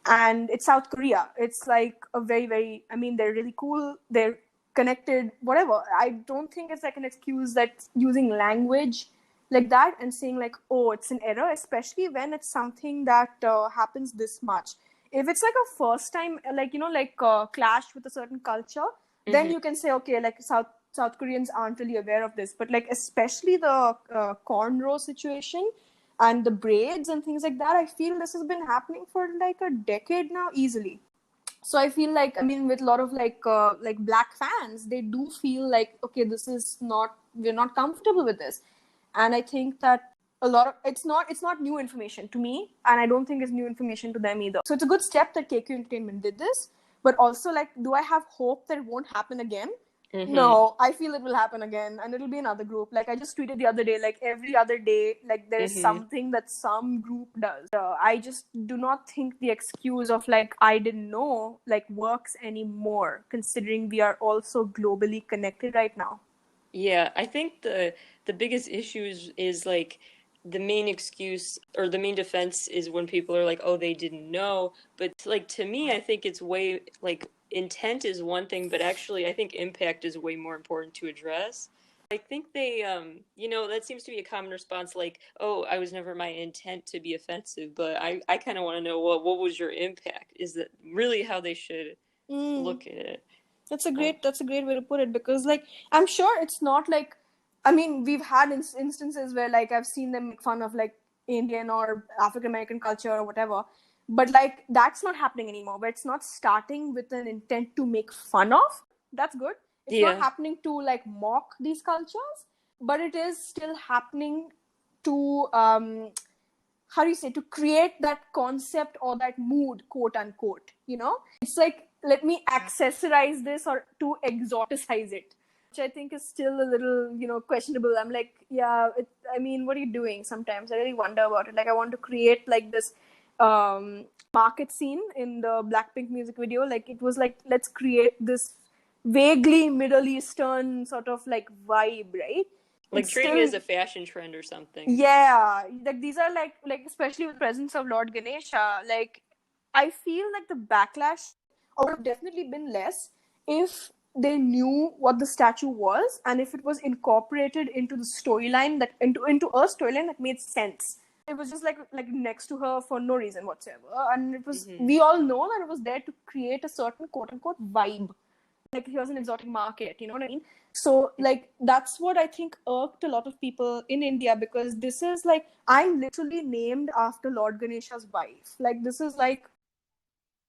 And it's South Korea. It's like a very, very, I mean, they're really cool. They're connected, whatever. I don't think it's like an excuse that using language like that and saying like, oh, it's an error, especially when it's something that happens this much. If it's like a first time, like, clash with a certain culture, then you can say, okay, like South Koreans aren't really aware of this. But like, especially the cornrow situation and the braids and things like that, I feel this has been happening for like a decade now, easily. So I feel like, I mean, with a lot of like black fans, they do feel like, okay, this is not, we're not comfortable with this. And I think that a lot of it's not new information to me, and I don't think it's new information to them either. So it's a good step that KQ Entertainment did this, but also, like, do I have hope that it won't happen again? Mm-hmm. No, I feel it will happen again, and it'll be another group. Like, I just tweeted the other day, like every other day, like there is Mm-hmm. something that some group does. I just do not think the excuse of like I didn't know like works anymore, considering we are also globally connected right now. Yeah, I think the biggest issue is like the main excuse or the main defense is when people are like, "Oh, they didn't know." But like to me, I think it's way like intent is one thing, but actually I think impact is way more important to address. I think they that seems to be a common response like, "Oh, I was never my intent to be offensive," but I kind of want to know what was your impact? Is that really how they should Mm. look at it? Uh, That's a great way to put it, because like I'm sure it's not like, I mean, we've had instances where like I've seen them make fun of like Indian or African American culture or whatever, but like that's not happening anymore, where it's not starting with an intent to make fun of. That's good. It's not yeah, happening to like mock these cultures, but it is still happening to how do you say, to create that concept or that mood, quote unquote, it's like, let me accessorize this or to exoticize it, which I think is still a little questionable. I'm like, yeah, I mean, what are you doing? Sometimes I really wonder about it. Like, I want to create like this market scene in the Blackpink music video. Like, it was like, let's create this vaguely Middle Eastern sort of like vibe, right? like It's treating it still, as a fashion trend or something. yeah, like these are like especially with the presence of Lord Ganesha, like I feel like the backlash would have definitely been less if they knew what the statue was, and if it was incorporated into the storyline, that into a storyline that made sense. It was just like next to her for no reason whatsoever, and it was, Hmm. we all know that it was there to create a certain quote unquote vibe, like here's an exotic market, you know what I mean? So like that's what I think irked a lot of people in India, because this is like, I'm literally named after Lord Ganesha's wife. Like, this is like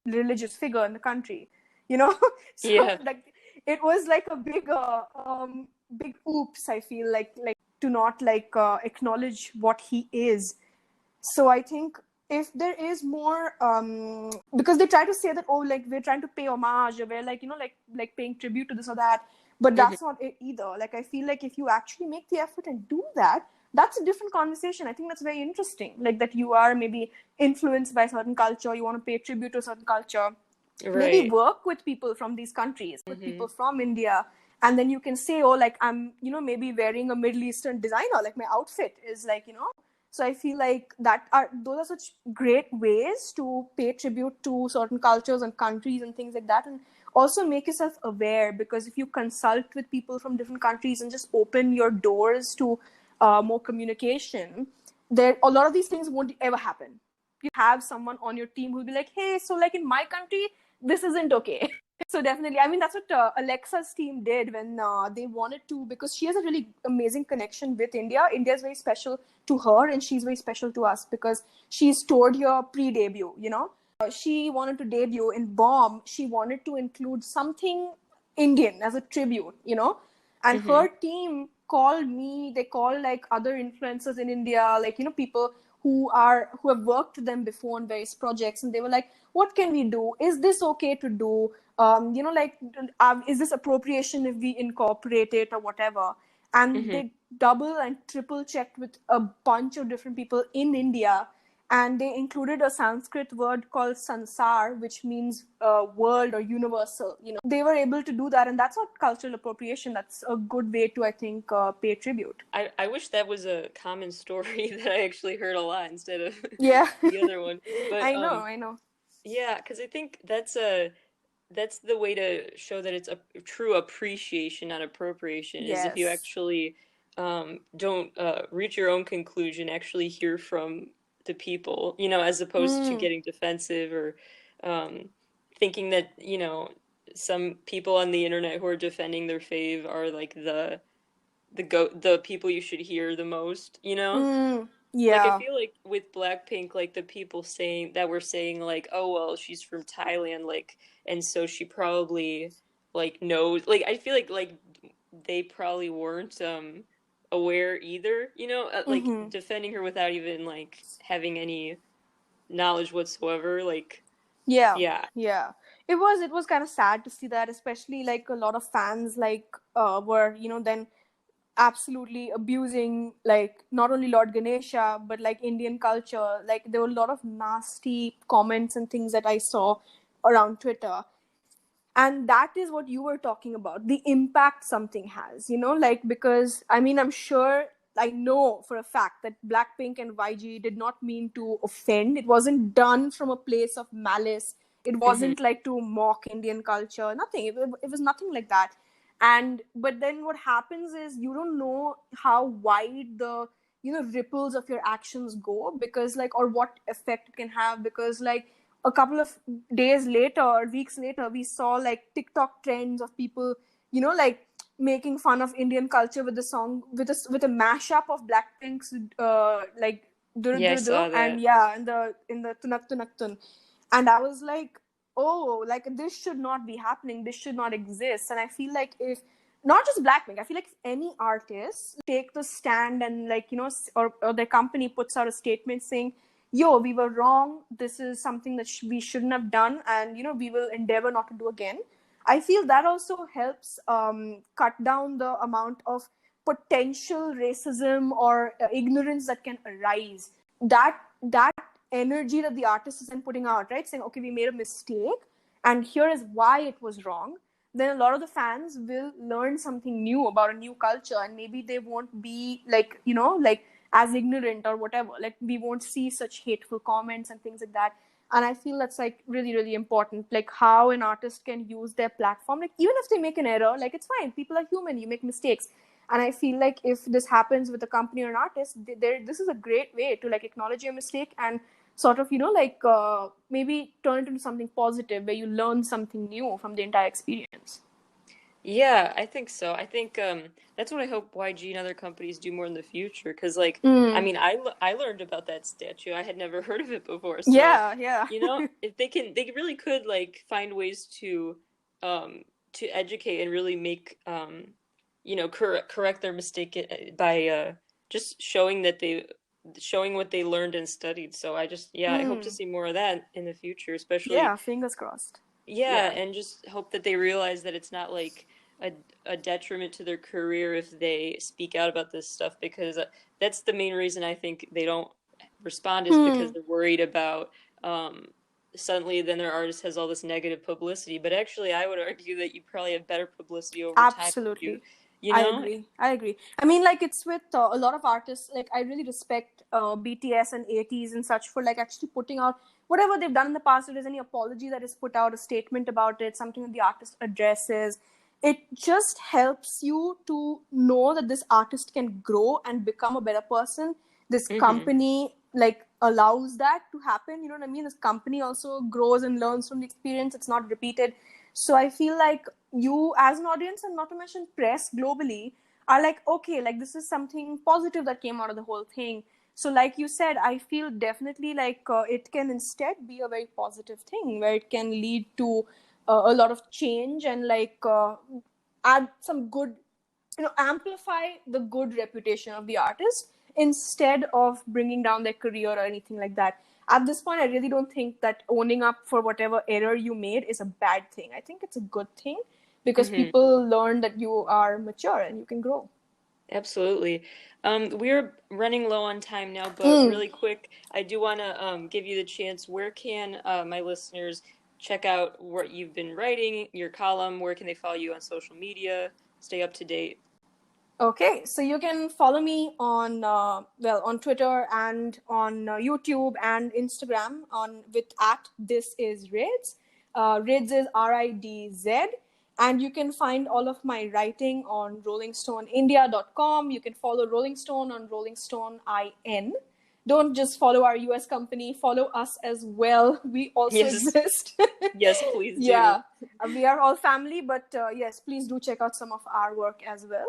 religious figure in the country, you know. So Yeah, like it was like a big big oops, I feel like to not like acknowledge what he is. So I think if there is more, because they try to say that, oh, like we're trying to pay homage, or we're like, like paying tribute to this or that, but hmm, that's not it either. Like, I feel like if you actually make the effort and do that, that's a different conversation. I think that's very interesting. Like, that you are maybe influenced by a certain culture, you want to pay tribute to a certain culture, maybe right. work with people from these countries, with Hmm. people from India, and then you can say, oh, like I'm, maybe wearing a Middle Eastern designer, like my outfit is like, so I feel like those are such great ways to pay tribute to certain cultures and countries and things like that, and also make yourself aware, because if you consult with people from different countries and just open your doors to more communication, there a lot of these things won't ever happen. You have someone on your team who'll be like, hey, so like in my country, this isn't okay. So definitely, I mean, that's what Alexa's team did when they wanted to, because she has a really amazing connection with India. India is very special to her, and she's very special to us because she's toured here pre-debut. She wanted to debut in Bomb. She wanted to include something Indian as a tribute. And Hmm. her team called me. They called like other influencers in India, like people who have worked with them before on various projects, and they were like, what can we do? Is this okay to do? Like, is this appropriation if we incorporate it or whatever? And Hmm. they double and triple checked with a bunch of different people in India, and they included a Sanskrit word called sansar, which means world or universal. They were able to do that, and that's not cultural appropriation. That's a good way to, I think, pay tribute. I wish that was a common story that I actually heard a lot instead of Yeah. the other one. But I know. yeah, because I think that's the way to show that it's a true appreciation, not appropriation, is if you Yes. actually don't reach your own conclusion, actually hear from the people, as opposed to Mm. getting defensive or um, thinking that, some people on the internet who are defending their fave are like the people you should hear the most, Mm. like I Yeah. feel like with Blackpink, like the people saying that were saying like, oh well, she's from Thailand, like and so she probably like knows. Like I feel like they probably weren't aware either. Like Mm-hmm. defending her without even like having any knowledge whatsoever. Like Yeah, yeah. yeah. It was kind of sad to see that, especially like a lot of fans like were, then absolutely abusing like not only Lord Ganesha but like Indian culture. Like there were a lot of nasty comments and things that I saw around Twitter. And that is what you were talking about, the impact something has, like, because I mean, I'm sure, I know for a fact that Blackpink and YG did not mean to offend. It wasn't done from a place of malice. It Hmm. wasn't like to mock Indian culture, nothing. It was nothing like that. And but then what happens is you don't know how wide the ripples of your actions go, because like, or what effect it can have, because like a couple of days later or weeks later, we saw like TikTok trends of people, like making fun of Indian culture with the song, with a mashup of Blackpink's like Dur Yeah, I Dur Dur, saw and that. yeah, in the Tunak Tunak Tun. And I was like, oh, like this should not be happening. This should not exist. And I feel like if not just Blackpink, I feel like if any artist take the stand and like or their company puts out a statement saying, yo, we were wrong, this is something that we shouldn't have done, and we will endeavor not to do again. I feel that also helps cut down the amount of potential racism or ignorance that can arise. That energy that the artist is then putting out, right, saying, okay, we made a mistake and here is why it was wrong, then a lot of the fans will learn something new about a new culture, and maybe they won't be like like as ignorant or whatever. Like we won't see such hateful comments and things like that. And I feel that's like really, really important, like how an artist can use their platform, like even if they make an error, like it's fine, people are human, you make mistakes. And I feel like if this happens with a company or an artist, this is a great way to like acknowledge your mistake and sort of like maybe turn it into something positive where you learn something new from the entire experience. Yeah, I think so. I think that's what I hope YG and other companies do more in the future. Because, like, I Mm. mean, I learned about that statue. I had never heard of it before. So, Yeah, yeah. if they really could like find ways um to educate and really make correct their mistake by just showing what they learned and studied. So I just yeah, I hope to Mm. see more of that in the future, especially Yeah, fingers crossed. yeah, Yeah. and just hope that they realize that it's not like a, a detriment to their career if they speak out about this stuff because that's the main reason I think they don't respond is because Hmm. they're worried about suddenly then their artist has all this negative publicity. But actually, I would argue that you probably have better publicity over time if Absolutely. you I know? agree. I agree. I mean, like, it's with a lot of artists. Like, I really respect BTS and ATs and such for, like, actually putting out whatever they've done in the past. If there's any apology that is put out, a statement about it, something that the artist addresses, it just helps you to know that this artist can grow and become a better person. This Hmm. company, like, allows that to happen. You know what I mean? This company also grows and learns from the experience. It's not repeated. So I feel like you as an audience, and not to mention press globally, are like, okay, like this is something positive that came out of the whole thing. So like you said, I feel definitely like it can instead be a very positive thing where it can lead to a lot of change and like add some good, amplify the good reputation of the artist instead of bringing down their career or anything like that. At this point, I really don't think that owning up for whatever error you made is a bad thing. I think it's a good thing because Hmm. people learn that you are mature and you can grow. Absolutely. We're running low on time now, but Mm. really quick, I do want to give you the chance. Where can my listeners check out what you've been writing, your column? Where can they follow you on social media? Stay up to date. Okay, so you can follow me on on Twitter and on YouTube and Instagram on with at this is Rids. Rids is RIDZ, and you can find all of my writing on RollingStoneIndia.com. You can follow Rolling Stone on Rolling Stone IN. Don't just follow our US company, follow us as well. We also Yes, exist. yes, please do. Yeah, we are all family, but yes, please do check out some of our work as well.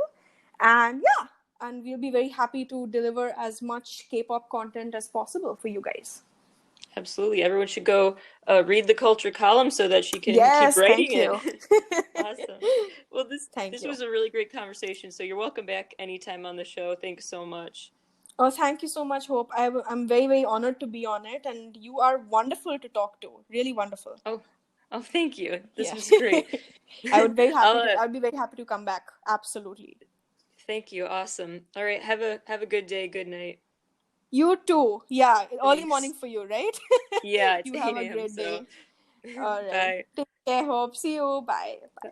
And yeah, and we'll be very happy to deliver as much K-pop content as possible for you guys. Absolutely. Everyone should go read the culture column so that she can keep Yes, writing thank it. you. Awesome. Well, this Thank this you. was a really great conversation. So you're welcome back anytime on the show. Thanks so much. Oh, thank you so much, Hope. I'm very, very honored to be on it, and you are wonderful to talk to. Really wonderful. Oh, oh, thank you. This Yeah. was great. I'll I'll be very happy to come back. Absolutely. thank you. Awesome. All right. Have a good day. Good night. You too. Yeah, early morning Thanks. for you, right? Yeah, it's You have 8 a a.m. great So day. All right. bye. Take care, Hope. See you. Bye. Bye.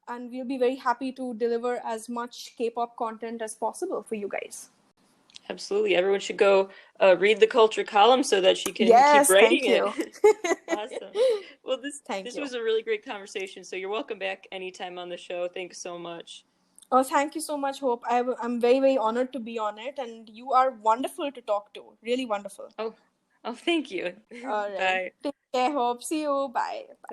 And we'll be very happy to deliver as much K-pop content as possible for you guys. Absolutely. Everyone should go read the culture column so that she can keep Yes, writing thank it. you. Awesome. Well, this Thank this you. was a really great conversation. So you're welcome back anytime on the show. Thanks so much. Oh, thank you so much, Hope. I'm very, very honored to be on it, and you are wonderful to talk to. Really wonderful. Oh, oh, thank you. All right. Bye. Take care, Hope. See you. Bye. Bye.